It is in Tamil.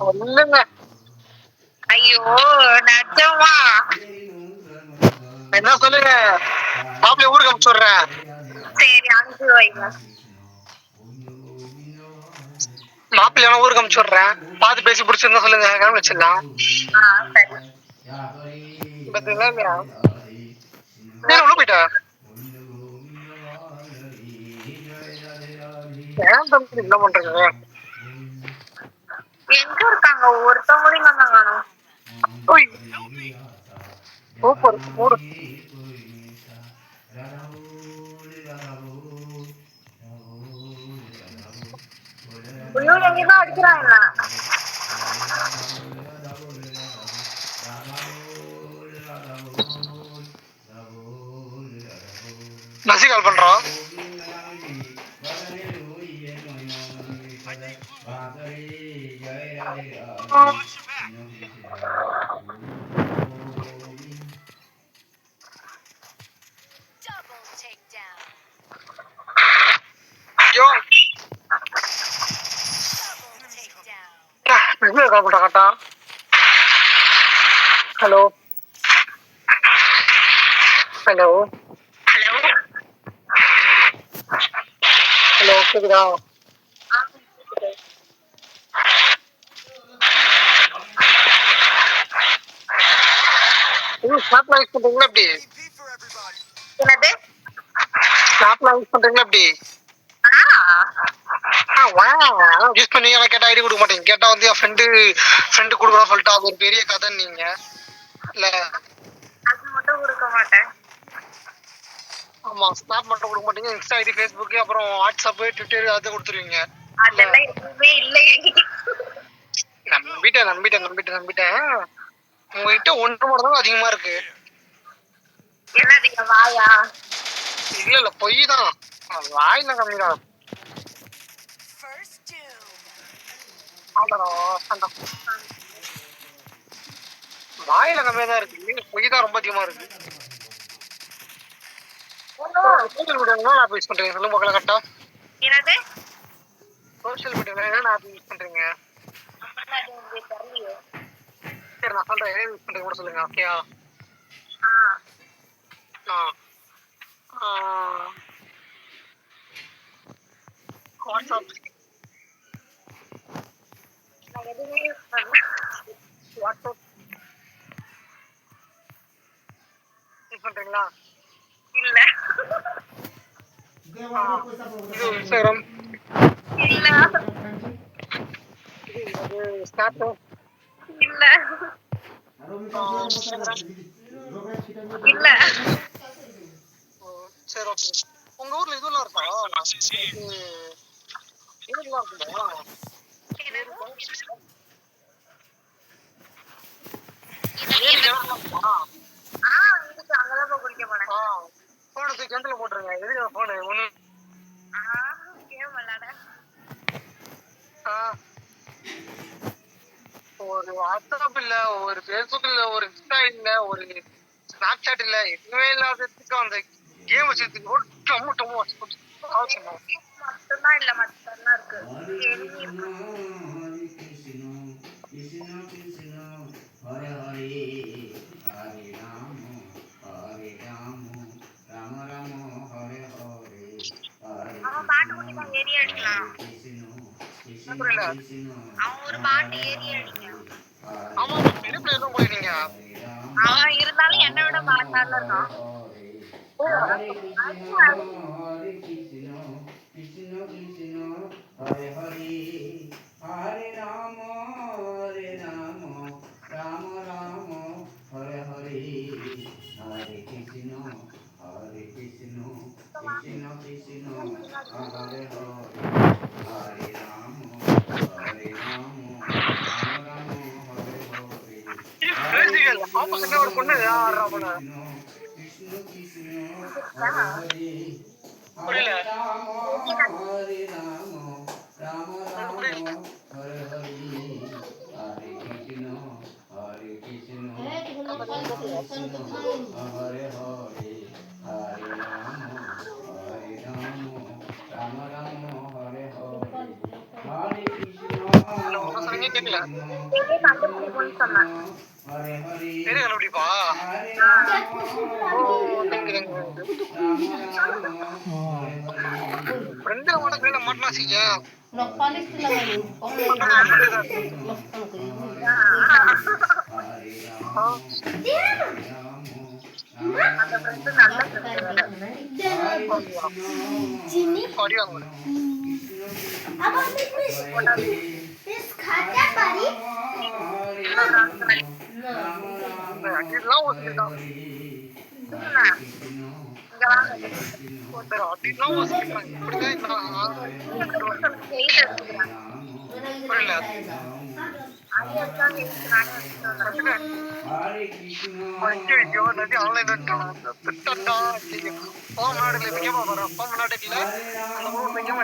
சொல்லுங்க. ஐயோ நிஜமா என்ன சொல்லுங்க. மாப்பிள்ளை ஊருக்கு அனுப்பிச்சு விடுறேன். சரி அனுப்பி வைங்க. மாப்பிள்ளை ஊருக்கு அனுப்பிச்சு விடுறேன். பார்த்து பேசி பிடிச்சிருந்தா சொல்லுங்க, கிளம்பி வச்சிடலாம். சரி பாத்தீங்களா இல்லையா? உள்ள போயிட்டா ஏன் தம்பி என்ன பண்றீங்க? எங்க இருக்காங்க ஒருத்தவங்களையும் நான் காணோம். சூப்பர் ஊரு. ஐயோ எங்கதான் அடிக்கிறான் என்ன. நசி கால் பண்றோம். ஐயோ கால் பண்றா கட்டா. ஹலோ ஹலோ ஹலோ ஹலோ கேக்குதா? ஸ்னாப்லாம் யூஸ் பண்றீங்களா எப்படி? என்னது? ஸ்னாப்லாம் யூஸ் பண்றீங்களா எப்படி? யூஸ் பண்ணி எனக்கு கேட்டா ஐடி கொடுக்க மாட்டீங்க. கேட்டா வந்து என் ஃப்ரெண்டு கொடுக்குறோம் சொல்லிட்டு அது ஒரு பெரிய கதை. நீங்க இல்ல அது மட்டும் கொடுக்க மாட்டேன். ஆமா, ஸ்னாப் மட்டும் கொடுக்க மாட்டீங்க. இன்ஸ்டா ஐடி, ஃபேஸ்புக், அப்புறம் வாட்ஸ்அப், ட்விட்டர் அதை கொடுத்துருவீங்க. அதெல்லாம் எதுவுமே இல்லை என்கிட்ட. நம்பிட்டேன். உங்ககிட்ட ஒன்று மட்டும் தான் அதிகமா இருக்கு. என்னதுங்க வாயா? இல்ல பொய் தான். வாயில கம்மிதான். வாயில கம்மியா தான் இருக்கு, பொய் தான் ரொம்ப அதிகமா இருக்கு. சோசியல் மீடியா ஆப் யூஸ் பண்றீங்க சொல்லுங்க பார்க்கலாம் கரெக்டா? என்னது? சோசியல் மீடியா என்ன ஆப் யூஸ் பண்றீங்க? சரி நான் சொல்றேன், என்ன யூஸ் பண்றீங்க கூட சொல்லுங்க. ஓகேயா? வாட்ஸ்அப். வாட்ஸ்அப் யூஸ் பண்றீங்களா? இல்ல. இது இன்ஸ்டாகிராம் இல்ல. இது ஸ்னாப் இல்ல. இல்ல. சரி ஓகே. உங்க ஊர்ல இதெல்லாம் இருக்கா? இதெல்லாம் இருக்குமா? அங்கதான் குடிக்க போனேன். போன தூக்கி கிணத்துல போட்டுருங்க. எதுக்கு போன ஒண்ணு கேம் விளையாட. ஒரு வாட்ஸ்அப் இல்ல, ஒரு பேஸ்புக் இல்ல, ஒரு இன்ஸ்டா இல்ல, ஒரு ஸ்னாப் சாட் இல்ல, எதுவுமே இல்லாததுக்கு அந்த கேம் வச்சதுக்கு மட்டும்தான் இல்ல மட்டும்தான் இருக்கு. அவன் பாட்டு குடிதான் ஏறி அடிக்கலாம். அவன் ஒரு பாட்டு ஏறி அடிங்க. ஆமா, பெரிய பிளேயர் தான் போயிருக்கீங்க. அவன் இருந்தாலும் என்னை விட பாட்டால இருக்கான். ஆப்போசிட்ல ஒரு பொண்ணு ஆடுறா போல. புரியல. நீ கேட்கல பெரிய கண்டுபிடிப்புன்னு சொன்னேன். பெரிய கண்டுபிடிப்பா ஓ ஃப்ரெண்டு ஓட கையில மாட்டினா செய்யா அந்த ஃப்ரெண்டு நல்ல ஃப்ரெண்டு வேற. அடி வாங்க அடிலாம் ஒதுக்கிட்டான் இங்க வாங்க. அடிலாம் ஒதுக்கிட்டான் இப்படிதான் செய்து எடுத்துக்கிறேன். புரியல அது எடுத்தாங்க எடுத்துக்கிறாங்க. ஐயோ நதி ஆன்லைன் திட்டா போக முன்னாடி வைக்காம வரோம் போக முன்னாடி அந்த ஊர் வைக்காம